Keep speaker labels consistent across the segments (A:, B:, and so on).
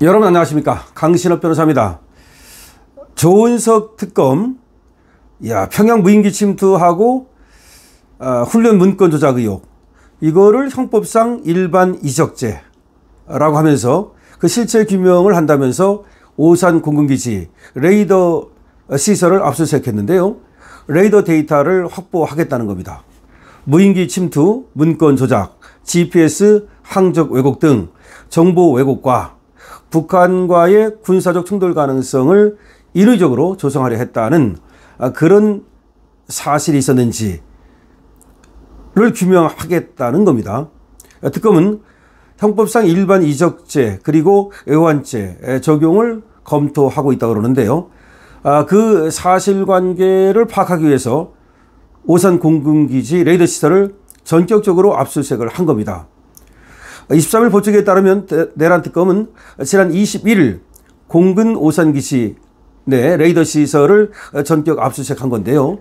A: 여러분 안녕하십니까, 강신업 변호사입니다. 조은석 특검, 평양 무인기 침투하고 훈련 문건 조작 의혹, 이거를 형법상 일반 이적죄라고 하면서 그 실체 규명을 한다면서 오산 공군기지 레이더 시설을 압수수색했는데요. 레이더 데이터를 확보하겠다는 겁니다. 무인기 침투, 문건 조작, GPS 항적 왜곡 등 정보 왜곡과 북한과의 군사적 충돌 가능성을 인위적으로 조성하려 했다는 그런 사실이 있었는지를 규명하겠다는 겁니다. 특검은 형법상 일반 이적죄 그리고 애환죄 적용을 검토하고 있다고 그러는데요. 그 사실관계를 파악하기 위해서 오산 공군기지 레이더 시설을 전격적으로 압수수색을 한 겁니다. 23일 보도에 따르면 내란 특검은 지난 21일 공군 오산기지 내 레이더 시설을 전격 압수수색한 건데요.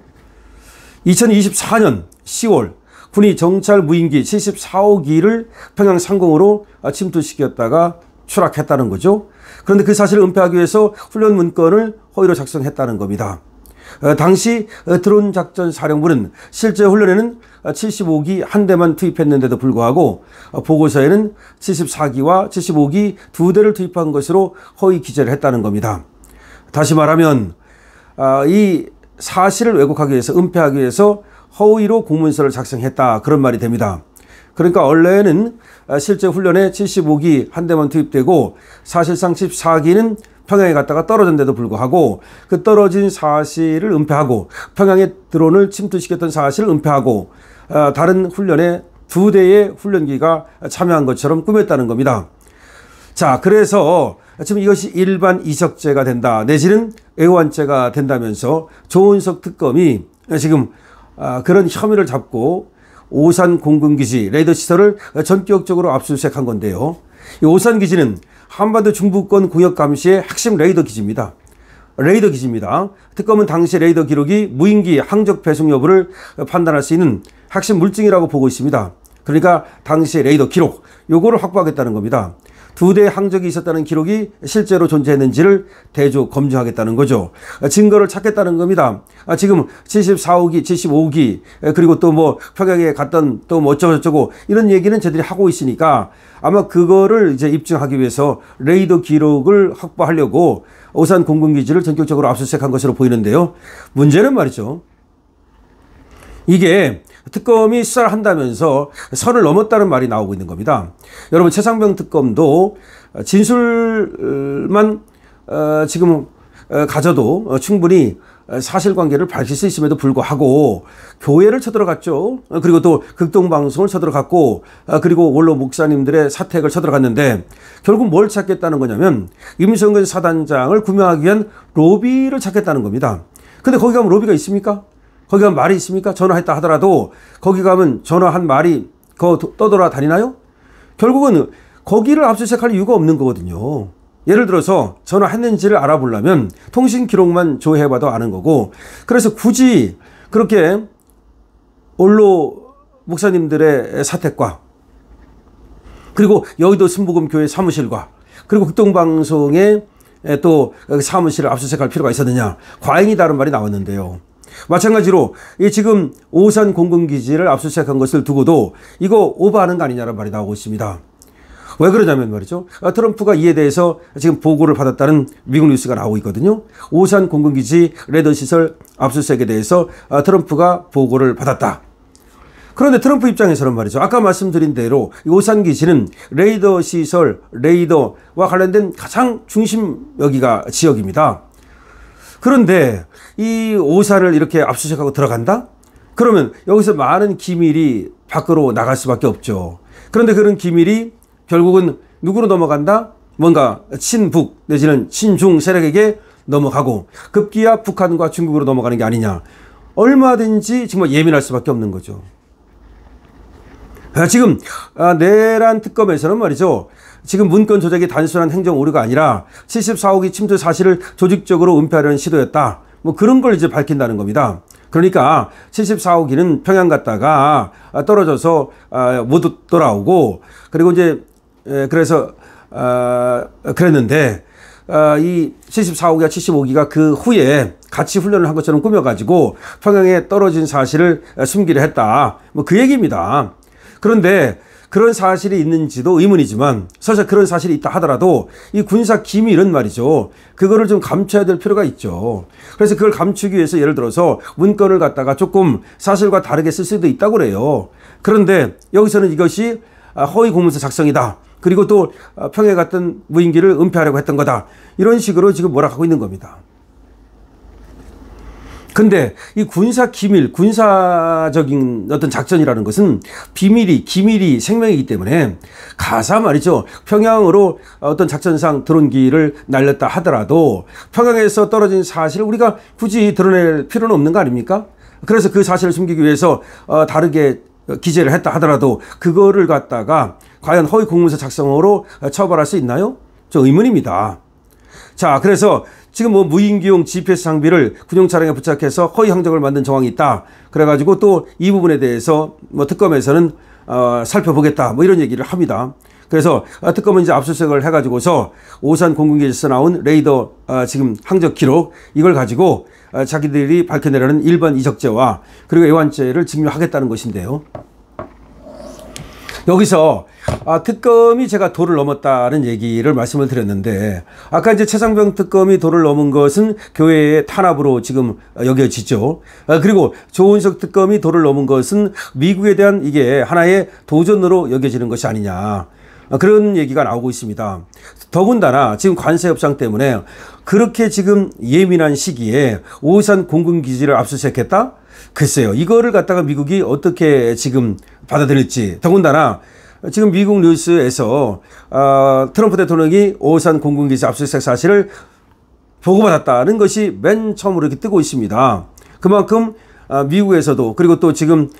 A: 2024년 10월 군이 정찰 무인기 74호기를 평양 상공으로 침투시켰다가 추락했다는 거죠. 그런데 그 사실을 은폐하기 위해서 훈련 문건을 허위로 작성했다는 겁니다. 당시 드론 작전 사령부는 실제 훈련에는 75기 한 대만 투입했는데도 불구하고 보고서에는 74기와 75기 두 대를 투입한 것으로 허위 기재를 했다는 겁니다. 다시 말하면 이 사실을 왜곡하기 위해서, 은폐하기 위해서 허위로 공문서를 작성했다, 그런 말이 됩니다. 그러니까 원래는 실제 훈련에 75기 한 대만 투입되고 사실상 14기는 평양에 갔다가 떨어졌는데도 불구하고 그 떨어진 사실을 은폐하고 평양에 드론을 침투시켰던 사실을 은폐하고 다른 훈련에 두 대의 훈련기가 참여한 것처럼 꾸몄다는 겁니다. 자, 그래서 지금 이것이 일반 이적죄가 된다, 내지는 애환죄가 된다면서 조은석 특검이 지금 그런 혐의를 잡고 오산 공군기지 레이더 시설을 전격적으로 압수수색한 건데요. 이 오산 기지는 한반도 중부권 공역 감시의 핵심 레이더 기지입니다. 레이더 기지입니다. 특검은 당시 레이더 기록이 무인기 항적 배송 여부를 판단할 수 있는 핵심 물증이라고 보고 있습니다. 그러니까 당시 레이더 기록, 요거를 확보하겠다는 겁니다. 두 대의 항적이 있었다는 기록이 실제로 존재했는지를 대조 검증하겠다는 거죠. 증거를 찾겠다는 겁니다. 지금 74호기, 75호기, 그리고 또 뭐 평양에 갔던 또 뭐 어쩌고저쩌고 이런 얘기는 저들이 하고 있으니까 아마 그거를 이제 입증하기 위해서 레이더 기록을 확보하려고 오산 공군기지를 전격적으로 압수수색한 것으로 보이는데요. 문제는 말이죠, 이게 특검이 수사를 한다면서 선을 넘었다는 말이 나오고 있는 겁니다. 여러분, 최상병 특검도 진술만 지금 가져도 충분히 사실관계를 밝힐 수 있음에도 불구하고 교회를 쳐들어갔죠. 그리고 또 극동방송을 쳐들어갔고, 그리고 원로 목사님들의 사택을 쳐들어갔는데 결국 뭘 찾겠다는 거냐면 임성근 사단장을 구명하기 위한 로비를 찾겠다는 겁니다. 근데 거기 가면 로비가 있습니까? 거기 가면 말이 있습니까? 전화했다 하더라도 거기 가면 전화한 말이 떠돌아다니나요? 결국은 거기를 압수수색할 이유가 없는 거거든요. 예를 들어서 전화했는지를 알아보려면 통신 기록만 조회해봐도 아는 거고, 그래서 굳이 그렇게 원로 목사님들의 사택과 그리고 여의도 순복음교회 사무실과 그리고 극동방송의 또 사무실을 압수수색할 필요가 있었느냐, 과잉이 다른 말이 나왔는데요. 마찬가지로 지금 오산 공군기지를 압수수색한 것을 두고도 이거 오버하는 거 아니냐는 말이 나오고 있습니다. 왜 그러냐면 말이죠, 트럼프가 이에 대해서 지금 보고를 받았다는 미국 뉴스가 나오고 있거든요. 오산 공군기지 레이더 시설 압수수색에 대해서 트럼프가 보고를 받았다. 그런데 트럼프 입장에서는 말이죠, 아까 말씀드린 대로 이 오산 기지는 레이더 시설, 레이더와 관련된 가장 중심 여기가 지역입니다. 그런데 이 오산을 이렇게 압수수색하고 들어간다? 그러면 여기서 많은 기밀이 밖으로 나갈 수밖에 없죠. 그런데 그런 기밀이 결국은 누구로 넘어간다? 뭔가 친북 내지는 친중 세력에게 넘어가고 급기야 북한과 중국으로 넘어가는 게 아니냐. 얼마든지 정말 예민할 수밖에 없는 거죠. 지금 내란 특검에서는 말이죠, 지금 문건 조작이 단순한 행정 오류가 아니라 74호기 침투 사실을 조직적으로 은폐하려는 시도였다, 뭐 그런 걸 이제 밝힌다는 겁니다. 그러니까 74호기는 평양 갔다가 떨어져서 못 돌아오고, 그리고 이제 그래서 그랬는데 이 74호기와 75기가 그 후에 같이 훈련을 한 것처럼 꾸며가지고 평양에 떨어진 사실을 숨기려 했다. 뭐 그 얘기입니다. 그런데 그런 사실이 있는지도 의문이지만 사실 그런 사실이 있다 하더라도 이 군사 기밀은 말이죠. 그거를 좀 감춰야 될 필요가 있죠. 그래서 그걸 감추기 위해서 예를 들어서 문건을 갖다가 조금 사실과 다르게 쓸 수도 있다고 그래요. 그런데 여기서는 이것이 허위 공문서 작성이다. 그리고 또 평양에 갔던 무인기를 은폐하려고 했던 거다. 이런 식으로 지금 몰아가고 있는 겁니다. 근데 이 군사 기밀, 군사적인 어떤 작전이라는 것은 기밀이 생명이기 때문에 가사 말이죠. 평양으로 어떤 작전상 드론기를 날렸다 하더라도 평양에서 떨어진 사실을 우리가 굳이 드러낼 필요는 없는 거 아닙니까? 그래서 그 사실을 숨기기 위해서 다르게 기재를 했다 하더라도 그거를 갖다가 과연 허위 공문서 작성으로 처벌할 수 있나요? 저 의문입니다. 자, 그래서 지금 뭐 무인기용 GPS 장비를 군용 차량에 부착해서 허위 항적을 만든 정황이 있다. 그래가지고 또 이 부분에 대해서 뭐 특검에서는 살펴보겠다. 뭐 이런 얘기를 합니다. 그래서 특검은 이제 압수수색을 해가지고서 오산 공군기지에서 나온 레이더 지금 항적 기록 이걸 가지고 자기들이 밝혀내려는 일반 이적죄와 그리고 애완죄를 증명하겠다는 것인데요. 여기서 특검이 제가 도를 넘었다는 얘기를 말씀을 드렸는데 아까 이제 최상병 특검이 도를 넘은 것은 교회의 탄압으로 지금 여겨지죠. 그리고 조은석 특검이 도를 넘은 것은 미국에 대한 이게 하나의 도전으로 여겨지는 것이 아니냐. 그런 얘기가 나오고 있습니다. 더군다나 지금 관세 협상 때문에 그렇게 지금 예민한 시기에 오산 공군기지를 압수수색했다? 글쎄요. 이거를 갖다가 미국이 어떻게 지금 받아들일지. 더군다나 지금 미국 뉴스에서 트럼프 대통령이 오산 공군기지 압수수색 사실을 보고받았다는 것이 맨 처음으로 이렇게 뜨고 있습니다. 그만큼 미국에서도 그리고 또 지금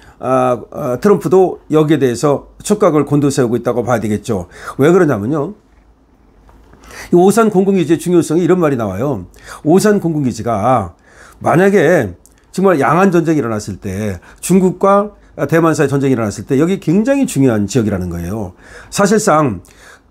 A: 트럼프도 여기에 대해서 촉각을 곤두세우고 있다고 봐야 되겠죠. 왜 그러냐면요. 이 오산 공군기지의 중요성이 이런 말이 나와요. 오산 공군기지가 만약에 정말 양안 전쟁이 일어났을 때 중국과 대만 사이 전쟁이 일어났을 때 여기 굉장히 중요한 지역이라는 거예요. 사실상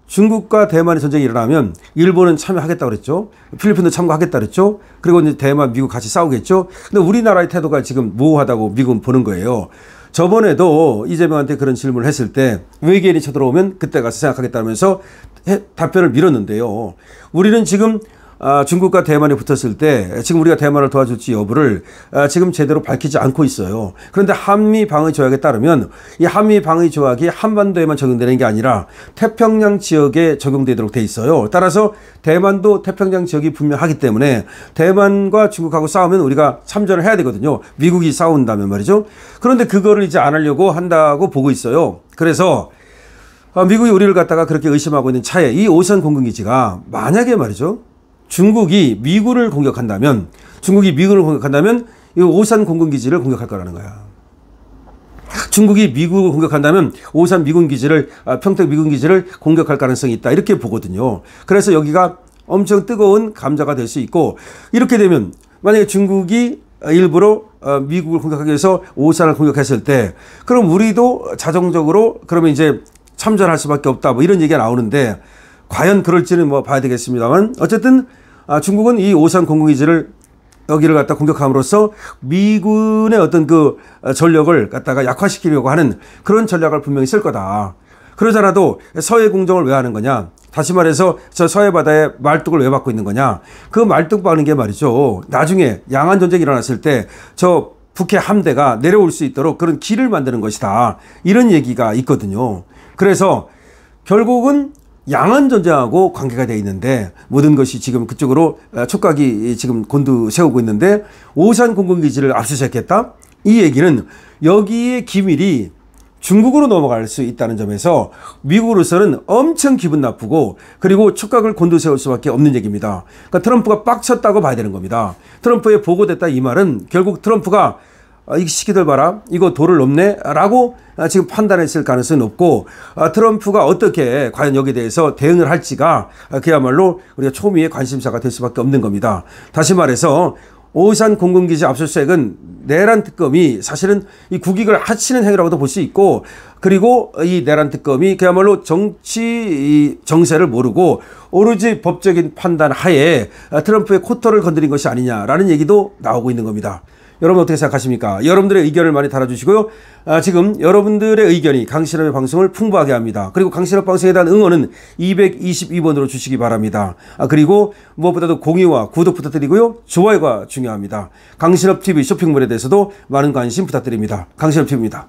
A: 중국과 대만의 전쟁이 일어나면 일본은 참여하겠다 그랬죠. 필리핀도 참가하겠다 그랬죠. 그리고 이제 대만, 미국 같이 싸우겠죠. 근데 우리나라의 태도가 지금 모호하다고 미국은 보는 거예요. 저번에도 이재명한테 그런 질문을 했을 때 외계인이 쳐들어오면 그때 가서 생각하겠다면서 답변을 밀었는데요. 우리는 지금 중국과 대만이 붙었을 때 지금 우리가 대만을 도와줄지 여부를 지금 제대로 밝히지 않고 있어요. 그런데 한미 방위 조약에 따르면 이 한미 방위 조약이 한반도에만 적용되는 게 아니라 태평양 지역에 적용되도록 돼 있어요. 따라서 대만도 태평양 지역이 분명하기 때문에 대만과 중국하고 싸우면 우리가 참전을 해야 되거든요. 미국이 싸운다면 말이죠. 그런데 그거를 이제 안 하려고 한다고 보고 있어요. 그래서 미국이 우리를 갖다가 그렇게 의심하고 있는 차에 이 오산 공군기지가 만약에 말이죠. 중국이 미군을 공격한다면 이 오산 공군기지를 공격할 거라는 거야. 중국이 미국을 공격한다면 오산 미군기지를 평택 미군기지를 공격할 가능성이 있다. 이렇게 보거든요. 그래서 여기가 엄청 뜨거운 감자가 될 수 있고 이렇게 되면 만약에 중국이 일부러 미국을 공격하기 위해서 오산을 공격했을 때 그럼 우리도 자정적으로 그러면 이제 참전할 수밖에 없다. 뭐 이런 얘기가 나오는데 과연 그럴지는 뭐 봐야 되겠습니다만 어쨌든 중국은 이 오산 공군기지를 여기를 갖다 공격함으로써 미군의 어떤 그 전력을 갖다가 약화시키려고 하는 그런 전략을 분명히 쓸 거다. 그러잖아도 서해 공정을 왜 하는 거냐? 다시 말해서 저 서해 바다에 말뚝을 왜 박고 있는 거냐? 그 말뚝 박는 게 말이죠. 나중에 양안 전쟁이 일어났을 때 저 북해 함대가 내려올 수 있도록 그런 길을 만드는 것이다. 이런 얘기가 있거든요. 그래서 결국은 양안 전쟁하고 관계가 되어 있는데 모든 것이 지금 그쪽으로 촉각이 지금 곤두세우고 있는데 오산 공군기지를 압수수색했다? 이 얘기는 여기에 기밀이 중국으로 넘어갈 수 있다는 점에서 미국으로서는 엄청 기분 나쁘고 그리고 촉각을 곤두세울 수밖에 없는 얘기입니다. 그러니까 트럼프가 빡쳤다고 봐야 되는 겁니다. 트럼프에 보고됐다 이 말은 결국 트럼프가 이 시기들 봐라 이거 도를 넘네 라고 지금 판단했을 가능성이 높고 트럼프가 어떻게 과연 여기에 대해서 대응을 할지가 그야말로 우리가 초미의 관심사가 될 수밖에 없는 겁니다. 다시 말해서 오산 공군기지 압수수색은 내란 특검이 사실은 이 국익을 해치는 행위라고도 볼 수 있고, 그리고 이 내란 특검이 그야말로 정치 정세를 모르고 오로지 법적인 판단 하에 트럼프의 코털을 건드린 것이 아니냐라는 얘기도 나오고 있는 겁니다. 여러분 어떻게 생각하십니까? 여러분들의 의견을 많이 달아주시고요. 지금 여러분들의 의견이 강신업의 방송을 풍부하게 합니다. 그리고 강신업 방송에 대한 응원은 222번으로 주시기 바랍니다. 그리고 무엇보다도 공유와 구독 부탁드리고요. 좋아요가 중요합니다. 강신업 TV 쇼핑몰에 대해서도 많은 관심 부탁드립니다. 강신업 TV입니다.